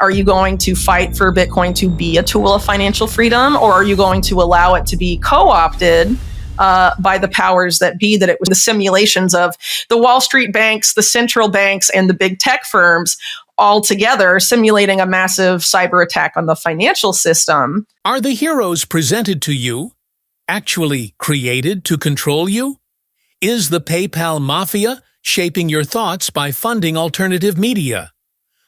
Are you going to fight for Bitcoin to be a tool of financial freedom, or are you going to allow it to be co-opted by the powers that be, that it was the simulations of the Wall Street banks, the central banks, and the big tech firms all together simulating a massive cyber attack on the financial system? Are the heroes presented to you actually created to control you? Is the PayPal mafia shaping your thoughts by funding alternative media?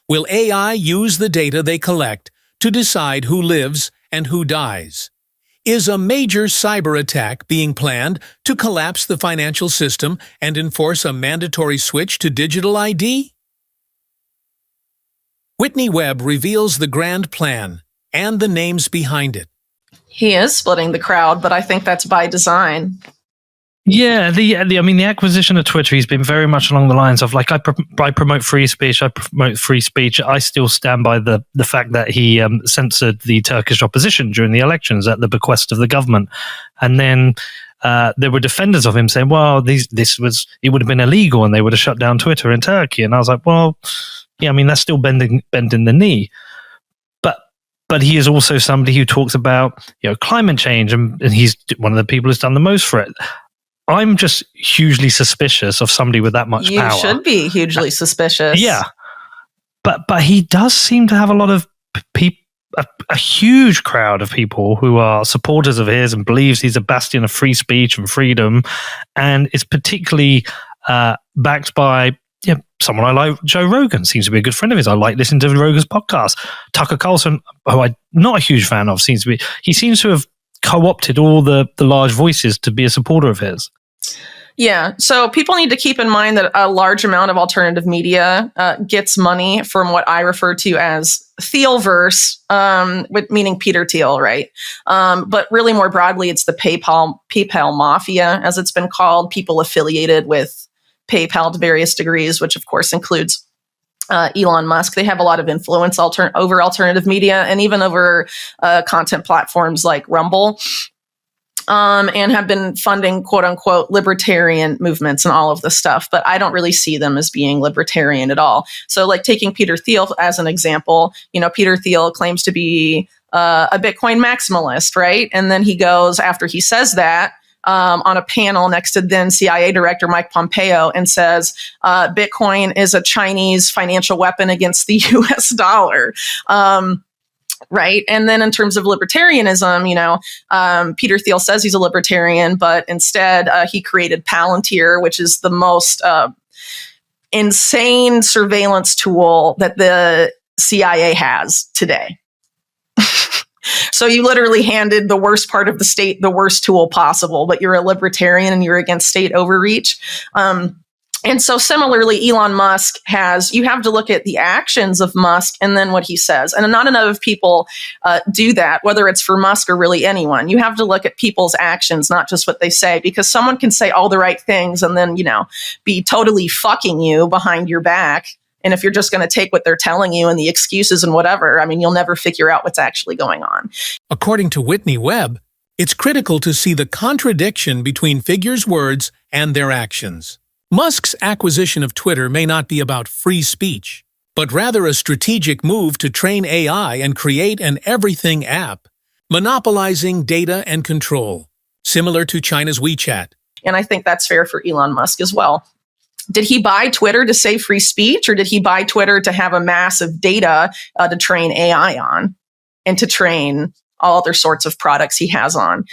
Will AI use the data they collect to decide who lives and who dies? Is a major cyber attack being planned to collapse the financial system and enforce a mandatory switch to digital ID? Whitney Webb reveals the grand plan and the names behind it. He is splitting the crowd, but I think that's by design. Yeah, the acquisition of Twitter, he's been very much along the lines of, like, I promote free speech, I still stand by the fact that he censored the Turkish opposition during the elections at the bequest of the government. And then there were defenders of him saying, well, it would have been illegal and they would have shut down Twitter in Turkey. And I was like, well, yeah, that's still bending the knee. But he is also somebody who talks about, climate change, and he's one of the people who's done the most for it. I'm just hugely suspicious of somebody with that much power. You should be hugely suspicious. Yeah. But he does seem to have a lot of people, a huge crowd of people who are supporters of his and believes he's a bastion of free speech and freedom, and is particularly backed by someone I like. Joe Rogan seems to be a good friend of his. I like listening to Rogan's podcast. Tucker Carlson, who I'm not a huge fan of, seems to have co-opted all the large voices to be a supporter of his. Yeah, so people need to keep in mind that a large amount of alternative media gets money from what I refer to as Thielverse, meaning Peter Thiel, right? But really more broadly, it's the PayPal mafia, as it's been called, people affiliated with PayPal to various degrees, which of course includes Elon Musk. They have a lot of influence over alternative media and even over content platforms like Rumble, and have been funding quote unquote libertarian movements and all of this stuff. But I don't really see them as being libertarian at all. So like taking Peter Thiel as an example, Peter Thiel claims to be a Bitcoin maximalist, right? And then he goes, after he says that, on a panel next to then CIA Director Mike Pompeo, and says Bitcoin is a Chinese financial weapon against the US dollar. Right. And then in terms of libertarianism, Peter Thiel says he's a libertarian, but instead he created Palantir, which is the most insane surveillance tool that the CIA has today. So you literally handed the worst part of the state the worst tool possible, but you're a libertarian and you're against state overreach. And so similarly, Elon Musk you have to look at the actions of Musk and then what he says. And not enough people do that, whether it's for Musk or really anyone. You have to look at people's actions, not just what they say, because someone can say all the right things and then, be totally fucking you behind your back. And if you're just going to take what they're telling you and the excuses and whatever, you'll never figure out what's actually going on. According to Whitney Webb, it's critical to see the contradiction between figures' words and their actions. Musk's acquisition of Twitter may not be about free speech, but rather a strategic move to train AI and create an everything app, monopolizing data and control, similar to China's WeChat. And I think that's fair for Elon Musk as well. Did he buy Twitter to say free speech, or did he buy Twitter to have a mass of data to train AI on and to train all other sorts of products he has on?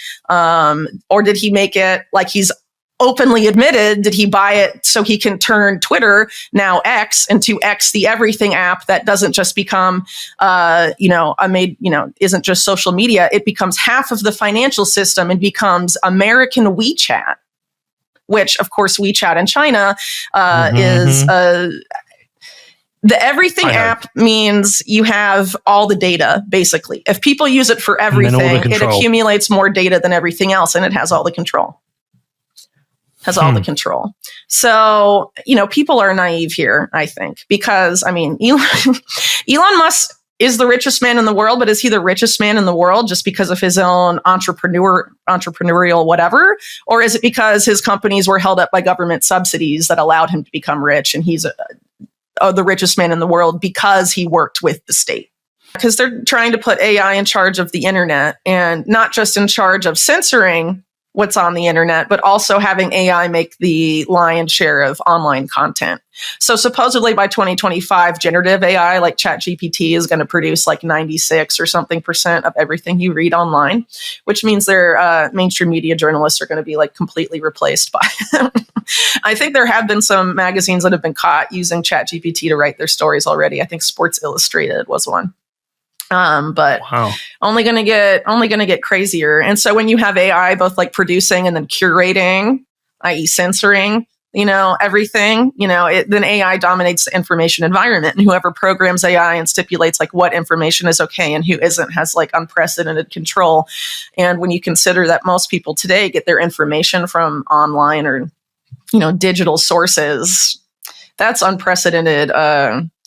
Or did he make it, like he's openly admitted, did he buy it so he can turn Twitter, now X, into X, the everything app that doesn't just become, isn't just social media. It becomes half of the financial system and becomes American WeChat, which of course WeChat in China is the everything app means you have all the data, basically. If people use it for everything, it accumulates more data than everything else, and it has all the control. The control. So, people are naive here, I think, because, Elon Musk is the richest man in the world, but is he the richest man in the world just because of his own entrepreneurial whatever? Or is it because his companies were held up by government subsidies that allowed him to become rich, and he's the richest man in the world because he worked with the state? because they're trying to put AI in charge of the internet, and not just in charge of censoring what's on the internet, but also having AI make the lion's share of online content. So supposedly by 2025, generative AI like ChatGPT is going to produce like 96 or something % of everything you read online, which means their mainstream media journalists are going to be like completely replaced by them. I think there have been some magazines that have been caught using ChatGPT to write their stories already. I think Sports Illustrated was one. But Wow. only going to get crazier. And so when you have AI both like producing and then curating, i.e. censoring, everything, then AI dominates the information environment, and whoever programs AI and stipulates like what information is okay and who isn't has like unprecedented control. And when you consider that most people today get their information from online or, digital sources, that's unprecedented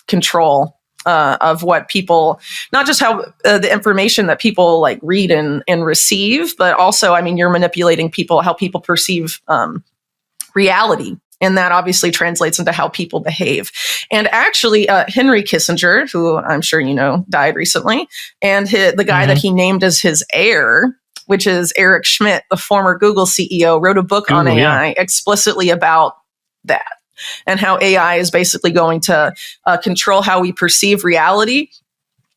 control of what people, not just how the information that people like read and receive, but also, I mean, you're manipulating people, how people perceive reality. And that obviously translates into how people behave. And actually, Henry Kissinger, who I'm sure died recently, and the guy that he named as his heir, which is Eric Schmidt, the former Google CEO, wrote a book on AI explicitly about that, and how AI is basically going to control how we perceive reality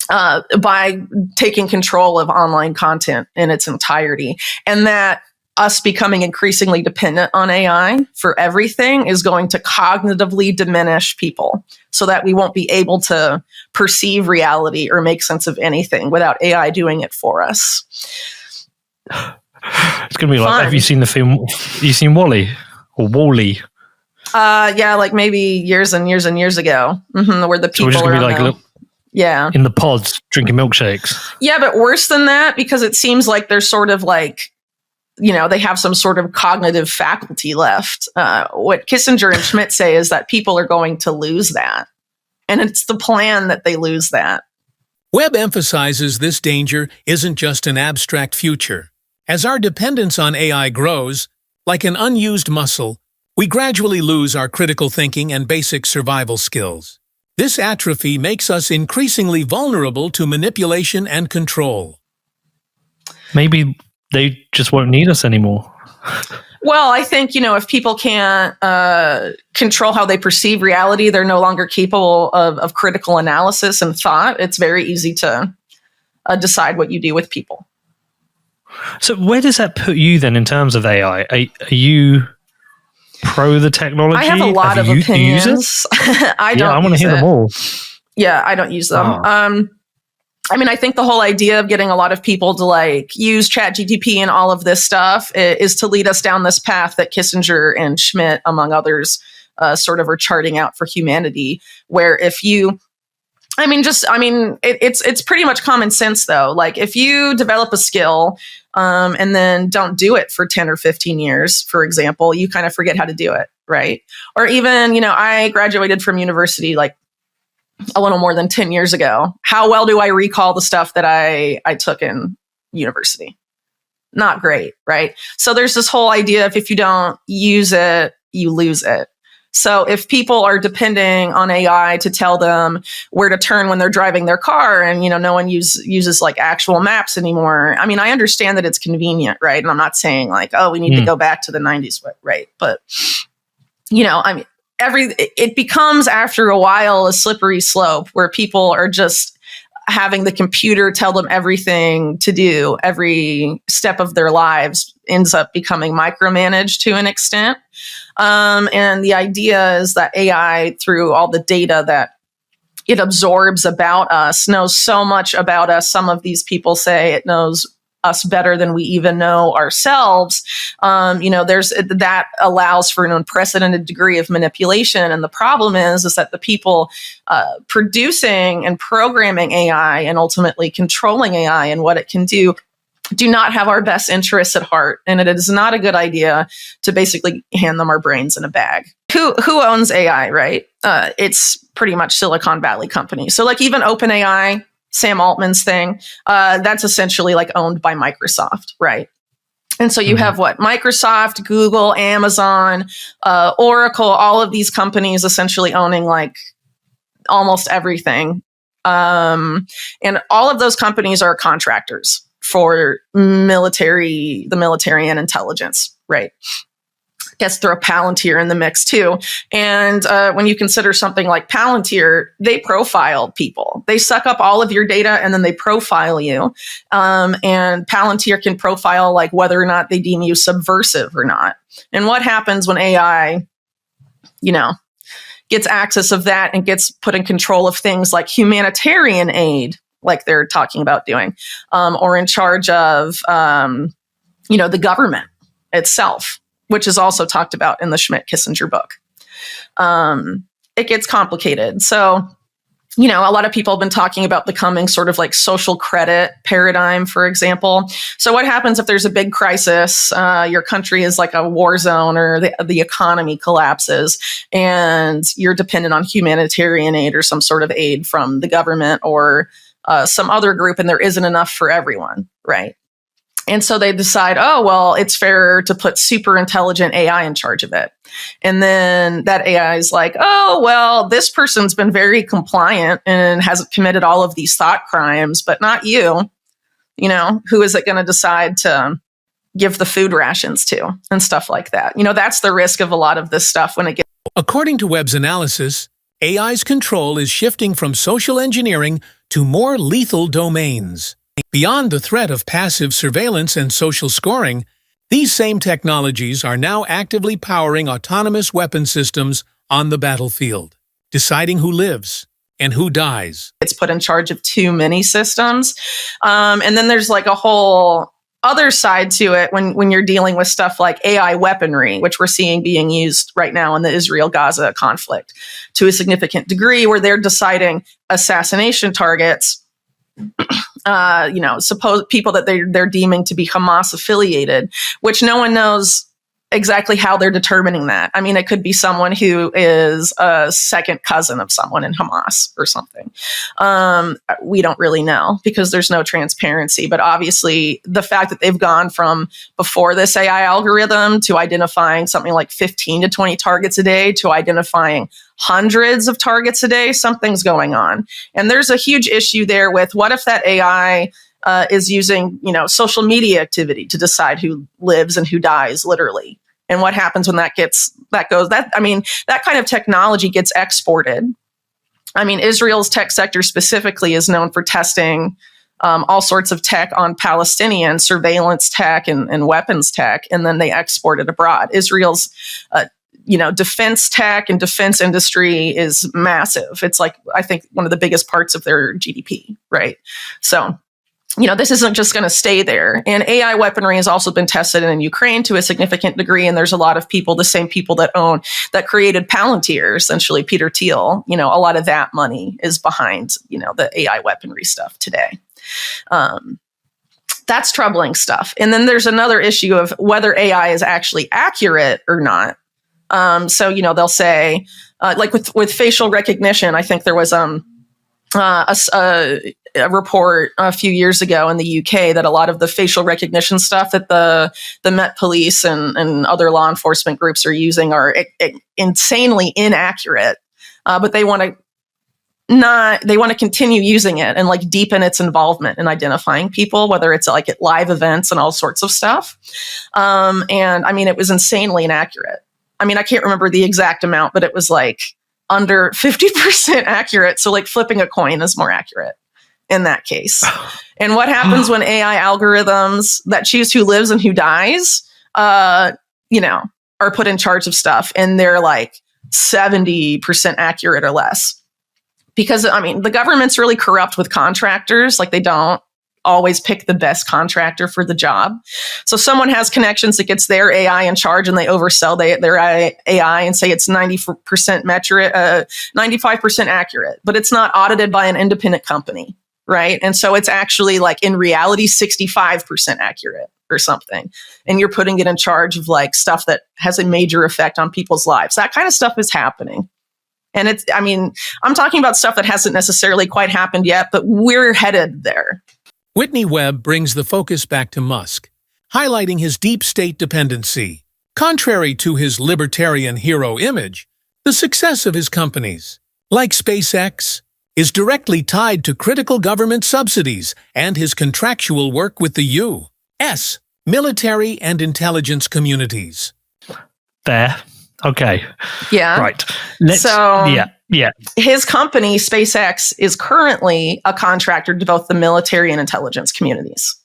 by taking control of online content in its entirety. And that us becoming increasingly dependent on AI for everything is going to cognitively diminish people, so that we won't be able to perceive reality or make sense of anything without AI doing it for us. It's going to be like, have you seen the film? You seen Wall-E or Wall-E? Yeah, like maybe years and years and years ago, where the people we're just are gonna be like, in the pods drinking milkshakes. Yeah, but worse than that, because it seems like they're sort of like, they have some sort of cognitive faculty left. What Kissinger and Schmidt say is that people are going to lose that, and it's the plan that they lose that. Webb emphasizes this danger isn't just an abstract future. As our dependence on AI grows, like an unused muscle, we gradually lose our critical thinking and basic survival skills. This atrophy makes us increasingly vulnerable to manipulation and control. Maybe they just won't need us anymore. Well, I think, if people can't control how they perceive reality, they're no longer capable of critical analysis and thought. It's very easy to decide what you do with people. So where does that put you then in terms of AI? Are you pro the technology? I have a lot of opinions. I want to hear them all. Yeah, I don't use them. I mean, I think the whole idea of getting a lot of people to like use ChatGPT and all of this stuff is to lead us down this path that Kissinger and Schmidt, among others, sort of are charting out for humanity. Where if you, it's pretty much common sense though. Like if you develop a skill and then don't do it for 10 or 15 years, for example, you kind of forget how to do it, right? Or even, I graduated from university like a little more than 10 years ago. How well do I recall the stuff that I took in university? Not great, right? So there's this whole idea of if you don't use it, you lose it. So if people are depending on AI to tell them where to turn when they're driving their car, and no one uses like actual maps anymore. I mean, I understand that it's convenient, right? And I'm not saying like, oh, we need to go back to the 90s, right? But it becomes after a while a slippery slope where people are just having the computer tell them everything to do. Every step of their lives ends up becoming micromanaged to an extent. And the idea is that AI, through all the data that it absorbs about us, knows so much about us. Some of these people say it knows us better than we even know ourselves. There's that allows for an unprecedented degree of manipulation. And the problem is that the people producing and programming AI and ultimately controlling AI and what it can do not have our best interests at heart. And it is not a good idea to basically hand them our brains in a bag. Who owns AI, right? It's pretty much Silicon Valley companies. So like even OpenAI, Sam Altman's thing, that's essentially like owned by Microsoft, right? And so you have Microsoft, Google, Amazon, Oracle, all of these companies essentially owning like almost everything. And all of those companies are contractors for the military and intelligence, right? Guess throw Palantir in the mix too. And when you consider something like Palantir, they profile people. They suck up all of your data and then they profile you. And Palantir can profile like whether or not they deem you subversive or not. And what happens when AI, gets access of that and gets put in control of things like humanitarian aid, like they're talking about doing, or in charge of, the government itself, which is also talked about in the Schmidt-Kissinger book. It gets complicated. So, a lot of people have been talking about the coming sort of like social credit paradigm, for example. So what happens if there's a big crisis, your country is like a war zone or the economy collapses and you're dependent on humanitarian aid or some sort of aid from the government or some other group and there isn't enough for everyone, right? And so they decide, oh, well, it's fair to put super intelligent AI in charge of it. And then that AI is like, oh, well, this person's been very compliant and hasn't committed all of these thought crimes, but not you. Who is it going to decide to give the food rations to and stuff like that? That's the risk of a lot of this stuff when it gets. According to Webb's analysis, AI's control is shifting from social engineering to more lethal domains. Beyond the threat of passive surveillance and social scoring, these same technologies are now actively powering autonomous weapon systems on the battlefield, deciding who lives and who dies. It's put in charge of too many systems. And then there's like a whole other side to it when you're dealing with stuff like AI weaponry, which we're seeing being used right now in the Israel-Gaza conflict to a significant degree, where they're deciding assassination targets. Suppose people that they're deeming to be Hamas affiliated, which no one knows exactly how they're determining that. I mean, it could be someone who is a second cousin of someone in Hamas or something. We don't really know because there's no transparency. But obviously, the fact that they've gone from before this AI algorithm to identifying something like 15 to 20 targets a day to identifying hundreds of targets a day, something's going on. And there's a huge issue there with what if that AI is using, social media activity to decide who lives and who dies, literally. And what happens when that kind of technology gets exported. I mean, Israel's tech sector specifically is known for testing all sorts of tech on Palestinian surveillance tech and weapons tech, and then they export it abroad. Israel's defense tech and defense industry is massive. It's like, I think, one of the biggest parts of their GDP, right? So, this isn't just going to stay there. And AI weaponry has also been tested in Ukraine to a significant degree. And there's a lot of people, the same people that created Palantir, essentially Peter Thiel, a lot of that money is behind, the AI weaponry stuff today. That's troubling stuff. And then there's another issue of whether AI is actually accurate or not. So, they'll say, like with facial recognition, I think there was a report a few years ago in the UK that a lot of the facial recognition stuff that the Met Police and other law enforcement groups are using are insanely inaccurate, but they want to continue using it and like deepen its involvement in identifying people, whether it's like at live events and all sorts of stuff. And I mean, it was insanely inaccurate. I mean, I can't remember the exact amount, but it was like under 50% accurate. So like flipping a coin is more accurate in that case. And what happens when AI algorithms that choose who lives and who dies, are put in charge of stuff and they're like 70% accurate or less? Because, I mean, the government's really corrupt with contractors. Like, they don't always pick the best contractor for the job. So someone has connections that gets their AI in charge and they oversell their AI and say it's 90% 95% accurate, but it's not audited by an independent company, right? And so it's actually like in reality 65% accurate or something. And you're putting it in charge of like stuff that has a major effect on people's lives. That kind of stuff is happening. And I'm talking about stuff that hasn't necessarily quite happened yet, but we're headed there. Whitney Webb brings the focus back to Musk, highlighting his deep state dependency. Contrary to his libertarian hero image, the success of his companies, like SpaceX, is directly tied to critical government subsidies and his contractual work with the U.S. military and intelligence communities. There. Okay. Yeah. Right. Yeah. His company, SpaceX, is currently a contractor to both the military and intelligence communities.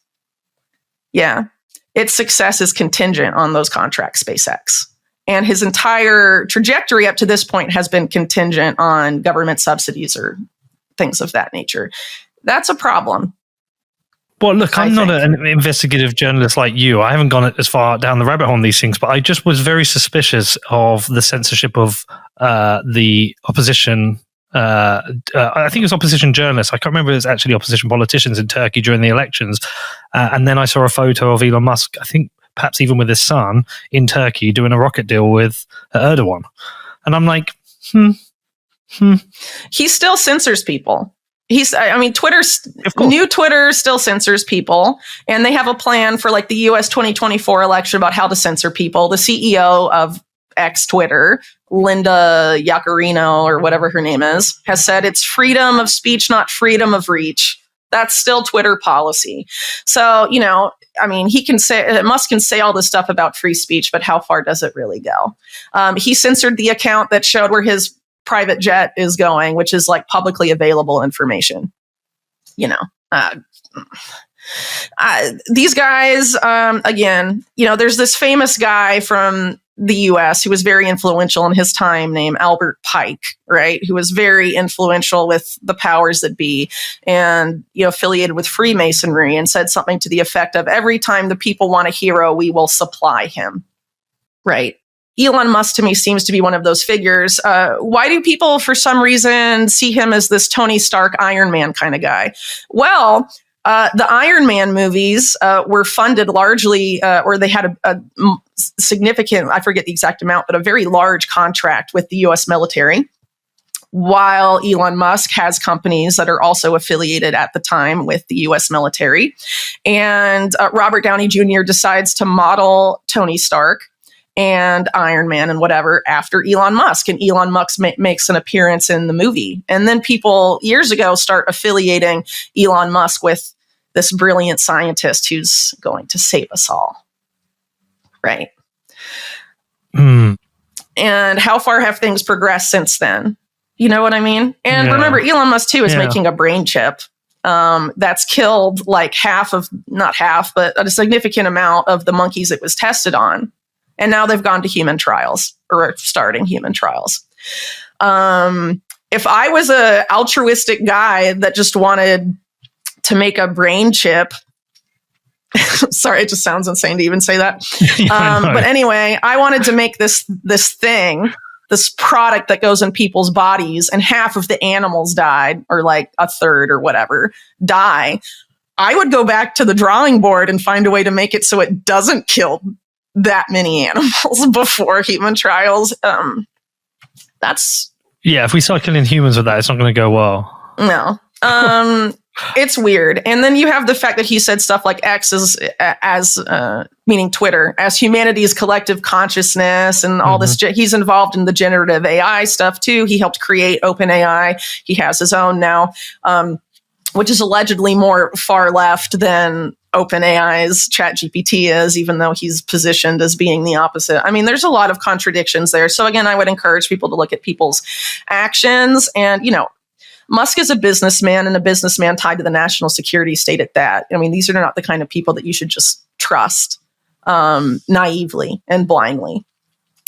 Yeah. Its success is contingent on those contracts, SpaceX. And his entire trajectory up to this point has been contingent on government subsidies or things of that nature. That's a problem. Well, look, I'm not an investigative journalist like you. I haven't gone as far down the rabbit hole on these things, but I just was very suspicious of the censorship of the opposition. I think it was opposition journalists. I can't remember if it was actually opposition politicians in Turkey during the elections. And then I saw a photo of Elon Musk, I think perhaps even with his son, in Turkey doing a rocket deal with Erdogan. And I'm like, He still censors people. New Twitter still censors people, and they have a plan for like the US 2024 election about how to censor people. The CEO of X Twitter, Linda Yaccarino, or whatever her name is, has said it's freedom of speech, not freedom of reach. That's still Twitter policy. So, Musk can say all this stuff about free speech, but how far does it really go? He censored the account that showed where his private jet is going, which is like publicly available information. These guys, again, there's this famous guy from the US who was very influential in his time named Albert Pike, right? Who was very influential with the powers that be and, affiliated with Freemasonry, and said something to the effect of, every time the people want a hero, we will supply him, right? Elon Musk to me seems to be one of those figures. Why do people, for some reason, see him as this Tony Stark Iron Man kind of guy? Well, the Iron Man movies were funded largely, or they had a significant, I forget the exact amount, but a very large contract with the US military. While Elon Musk has companies that are also affiliated at the time with the US military. And Robert Downey Jr. decides to model Tony Stark and Iron Man and whatever after Elon Musk. And Elon Musk makes an appearance in the movie. And then people years ago start affiliating Elon Musk with this brilliant scientist who's going to save us all. Right. And how far have things progressed since then? You know what I mean? And remember, Elon Musk too is making a brain chip that's killed like not half, but a significant amount of the monkeys it was tested on. And now they've gone to human trials, or starting human trials. If I was an altruistic guy that just wanted to make a brain chip, sorry, it just sounds insane to even say that. But anyway, I wanted to make this thing, this product that goes in people's bodies, and half of the animals died, or like a third or whatever die. I would go back to the drawing board and find a way to make it so it doesn't kill that many animals before human trials. If we start killing humans with that, it's not going to go well. No. It's weird. And then you have the fact that he said stuff like X as meaning Twitter, as humanity's collective consciousness and all this. He's involved in the generative AI stuff too. He helped create OpenAI. He has his own now, which is allegedly more far left than OpenAI's ChatGPT is, even though he's positioned as being the opposite. I mean, there's a lot of contradictions there. So again, I would encourage people to look at people's actions. And, Musk is a businessman, and a businessman tied to the national security state at that. I mean, these are not the kind of people that you should just trust naively and blindly.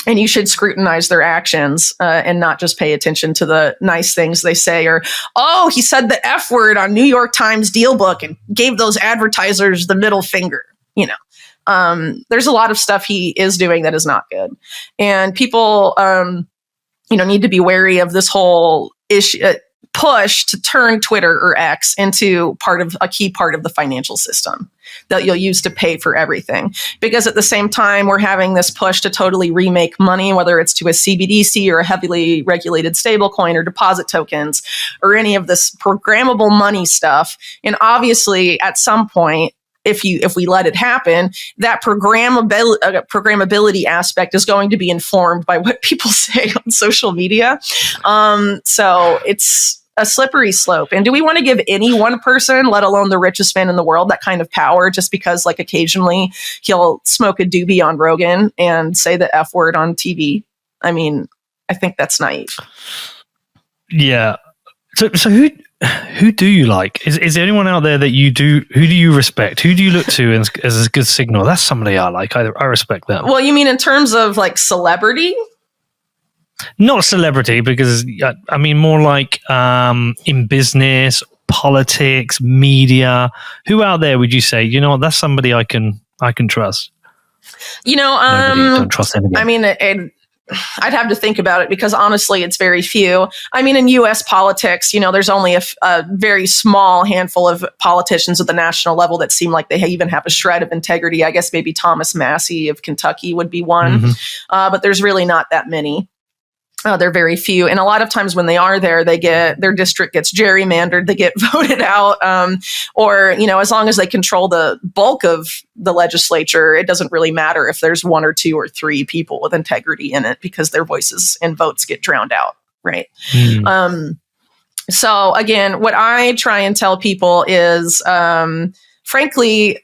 And you should scrutinize their actions and not just pay attention to the nice things they say, or, oh, he said the F word on New York Times deal book and gave those advertisers the middle finger. There's a lot of stuff he is doing that is not good. And people, need to be wary of this whole issue. Push to turn Twitter or X into a key part of the financial system that you'll use to pay for everything. Because at the same time, we're having this push to totally remake money, whether it's to a CBDC or a heavily regulated stablecoin or deposit tokens or any of this programmable money stuff. And obviously, at some point, if we let it happen, that programmability aspect is going to be informed by what people say on social media. So it's a slippery slope. And do we want to give any one person, let alone the richest man in the world, that kind of power just because like occasionally he'll smoke a doobie on Rogan and say the F word on TV? I mean, I think that's naive. Yeah. So who do you like? Is there anyone out there that you do? Who do you respect? Who do you look to as a good signal? That's somebody I like. I respect them. Well, you mean in terms of like celebrity? Not celebrity, because I mean more like in business, politics, media. Who out there would you say, you know what, that's somebody I can trust? You know, don't trust anybody. I mean, I'd have to think about it because honestly, it's very few. I mean, in U.S. politics, you know, there's only a very small handful of politicians at the national level that seem like they even have a shred of integrity. I guess maybe Thomas Massey of Kentucky would be one, but there's really not that many. They're very few. And a lot of times when they are there, their district gets gerrymandered, they get voted out. Or, you know, as long as they control the bulk of the legislature, it doesn't really matter if there's one or two or three people with integrity in it because their voices and votes get drowned out. Right. So again, what I try and tell people is, frankly,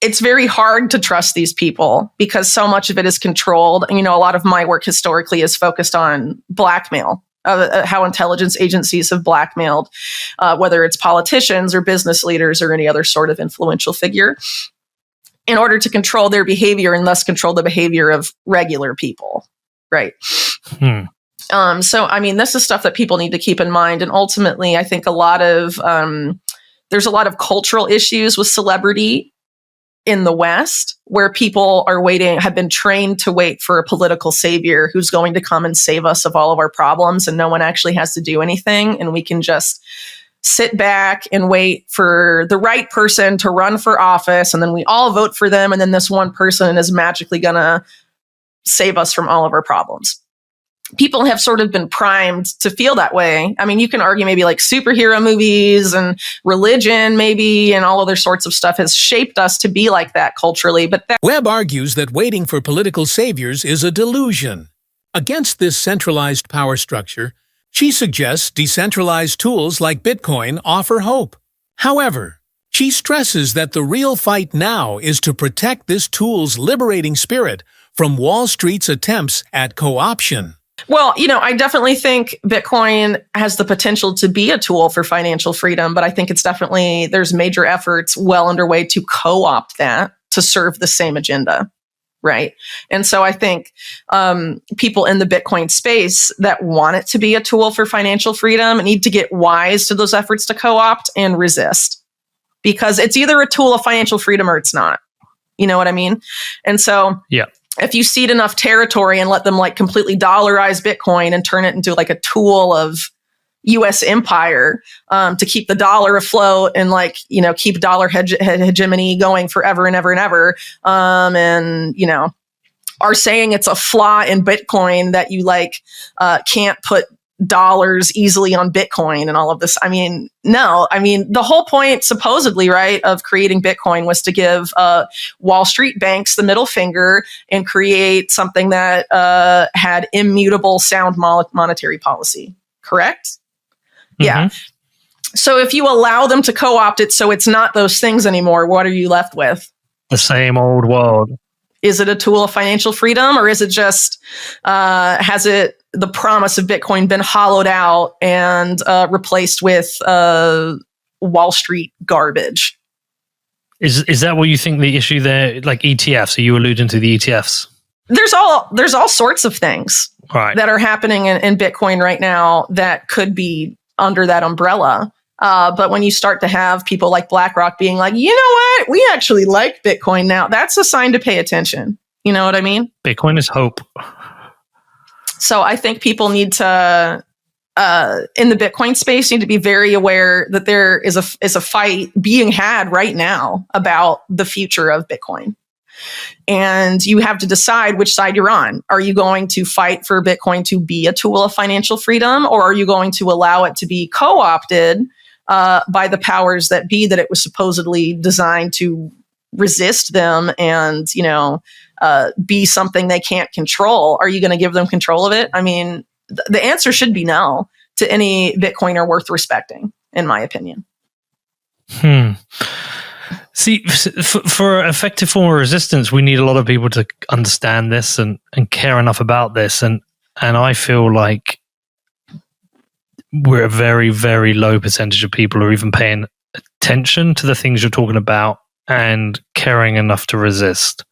it's very hard to trust these people because so much of it is controlled. And, you know, a lot of my work historically is focused on blackmail, how intelligence agencies have blackmailed, whether it's politicians or business leaders or any other sort of influential figure, in order to control their behavior and thus control the behavior of regular people. Right. So, I mean, this is stuff that people need to keep in mind. And ultimately, I think there's a lot of cultural issues with celebrity in the West, where people have been trained to wait for a political savior who's going to come and save us of all of our problems, and no one actually has to do anything. And we can just sit back and wait for the right person to run for office, and then we all vote for them, and then this one person is magically going to save us from all of our problems. People have sort of been primed to feel that way. I mean, you can argue maybe like superhero movies and religion maybe and all other sorts of stuff has shaped us to be like that culturally. But Webb argues that waiting for political saviors is a delusion. Against this centralized power structure, she suggests decentralized tools like Bitcoin offer hope. However, she stresses that the real fight now is to protect this tool's liberating spirit from Wall Street's attempts at co-option. Well, you know, I definitely think Bitcoin has the potential to be a tool for financial freedom, but I think there's major efforts well underway to co-opt that to serve the same agenda, right? And so I think people in the Bitcoin space that want it to be a tool for financial freedom need to get wise to those efforts to co-opt and resist, because it's either a tool of financial freedom or it's not. You know what I mean? And so, yeah. If you cede enough territory and let them like completely dollarize Bitcoin and turn it into like a tool of U.S. empire to keep the dollar afloat and like, you know, keep dollar hegemony going forever and ever and ever, and, you know, are saying it's a flaw in Bitcoin that you like can't put dollars easily on Bitcoin and all of this. I mean, no, I mean, the whole point supposedly, right, of creating Bitcoin was to give Wall Street banks the middle finger and create something that had immutable sound monetary policy. Correct? Yeah. So if you allow them to co-opt it so it's not those things anymore, what are you left with? The same old world. Is it a tool of financial freedom, or is it just, has the promise of Bitcoin been hollowed out and replaced with Wall Street garbage? Is that what you think the issue there, like ETFs? Are you alluding to the ETFs? There's all sorts of things that are happening in Bitcoin right now that could be under that umbrella. But when you start to have people like BlackRock being like, you know what, we actually like Bitcoin now, that's a sign to pay attention. You know what I mean? Bitcoin is hope. So I think people need to, in the Bitcoin space, need to be very aware that there is a fight being had right now about the future of Bitcoin. And you have to decide which side you're on. Are you going to fight for Bitcoin to be a tool of financial freedom, or are you going to allow it to be co-opted by the powers that be that it was supposedly designed to resist them and, you know, be something they can't control? Are you going to give them control of it? I mean, the answer should be no. to any Bitcoiner worth respecting, in my opinion. See, for effective form of resistance, we need a lot of people to understand this and care enough about this. And I feel like we're a very, very low percentage of people who are even paying attention to the things you're talking about and caring enough to resist.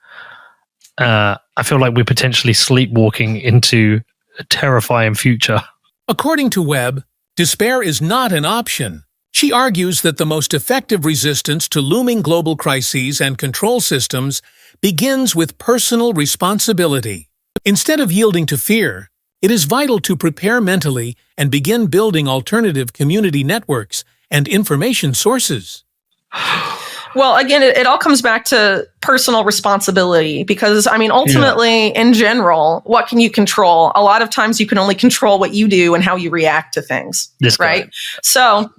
I feel like we're potentially sleepwalking into a terrifying future. According to Webb, despair is not an option. She argues that the most effective resistance to looming global crises and control systems begins with personal responsibility. Instead of yielding to fear, it is vital to prepare mentally and begin building alternative community networks and information sources. Well, again, it all comes back to personal responsibility because, I mean, ultimately, in general, what can you control? A lot of times you can only control what you do and how you react to things, right? So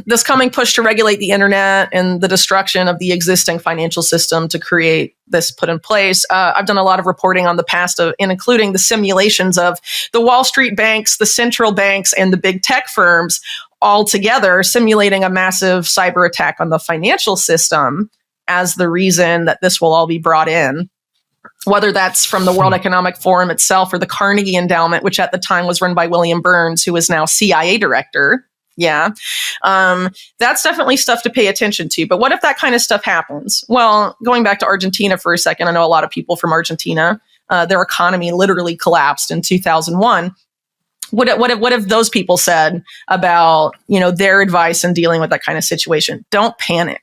this coming push to regulate the internet and the destruction of the existing financial system to create this put in place. I've done a lot of reporting on the past including the simulations of the Wall Street banks, the central banks, and the big tech firms all together simulating a massive cyber attack on the financial system as the reason that this will all be brought in. Whether that's from the World Economic Forum itself or the Carnegie Endowment, which at the time was run by William Burns, who is now CIA director. Yeah. That's definitely stuff to pay attention to. But what if that kind of stuff happens? Well, going back to Argentina for a second, I know a lot of people from Argentina, their economy literally collapsed in 2001. What if those people said about, their advice in dealing with that kind of situation? Don't panic.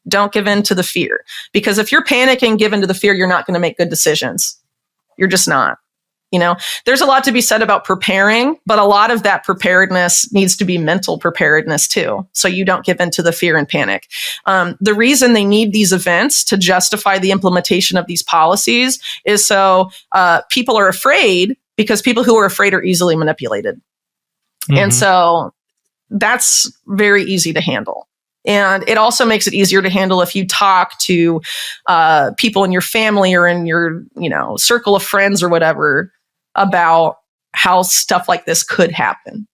Don't give in to the fear. Because if you're panicking, give in to the fear, you're not going to make good decisions. You're just not. There's a lot to be said about preparing, but a lot of that preparedness needs to be mental preparedness too. So you don't give in to the fear and panic. The reason they need these events to justify the implementation of these policies is so people are afraid, because people who are afraid are easily manipulated. Mm-hmm. And so that's very easy to handle. And it also makes it easier to handle if you talk to people in your family or in your, circle of friends or whatever about how stuff like this could happen.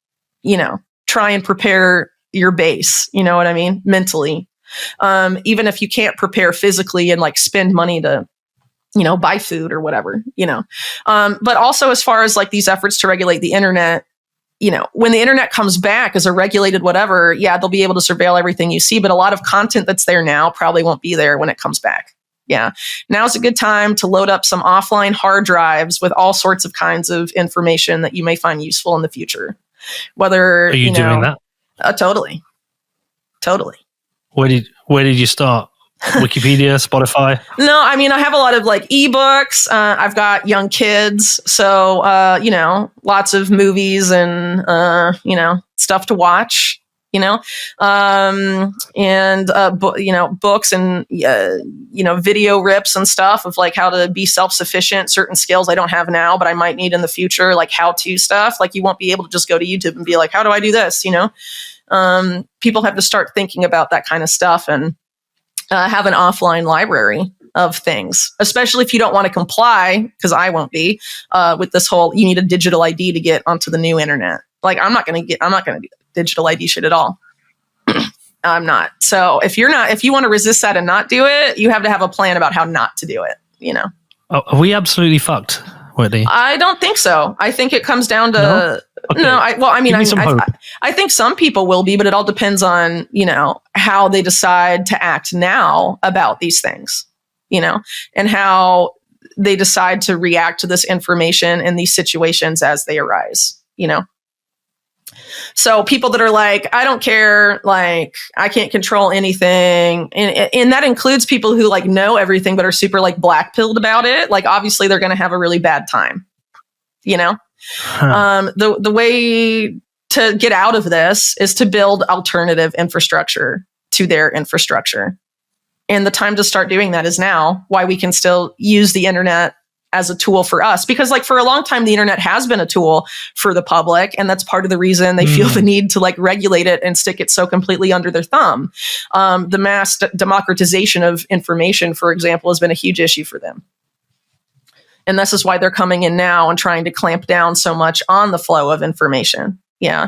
Try and prepare your base, you know what I mean? Mentally. Even if you can't prepare physically and spend money to, buy food or whatever, but also as far as these efforts to regulate the internet, when the internet comes back as a regulated whatever, they'll be able to surveil everything you see. But a lot of content that's there now probably won't be there when it comes back. Yeah. Now's a good time to load up some offline hard drives with all sorts of kinds of information that you may find useful in the future. Whether, Are you doing that? Totally. Where did you start? Wikipedia, Spotify? No, I mean, I have a lot of ebooks. I've got young kids. So, lots of movies and, stuff to watch. Books and, video rips and stuff of how to be self-sufficient, certain skills I don't have now, but I might need in the future, how-to stuff. You won't be able to just go to YouTube and be like, how do I do this? People have to start thinking about that kind of stuff and have an offline library of things, especially if you don't want to comply, because I won't be, with this whole, you need a digital ID to get onto the new internet. I'm not going to do digital ID shit at all. I'm not. So if you want to resist that and not do it, you have to have a plan about how not to do it, Are we absolutely fucked, Whitney? I don't think so. I think it comes down to, I think some people will be, but it all depends on, how they decide to act now about these things, and how they decide to react to this information and these situations as they arise, So people that are I don't care, I can't control anything. And that includes people who know everything, but are super black pilled about it. Obviously they're going to have a really bad time, The way to get out of this is to build alternative infrastructure to their infrastructure. And the time to start doing that is now. Why we can still use the internet as a tool for us, because for a long time, the internet has been a tool for the public. And that's part of the reason they feel the need to regulate it and stick it so completely under their thumb. The mass democratization of information, for example, has been a huge issue for them. And this is why they're coming in now and trying to clamp down so much on the flow of information. Yeah.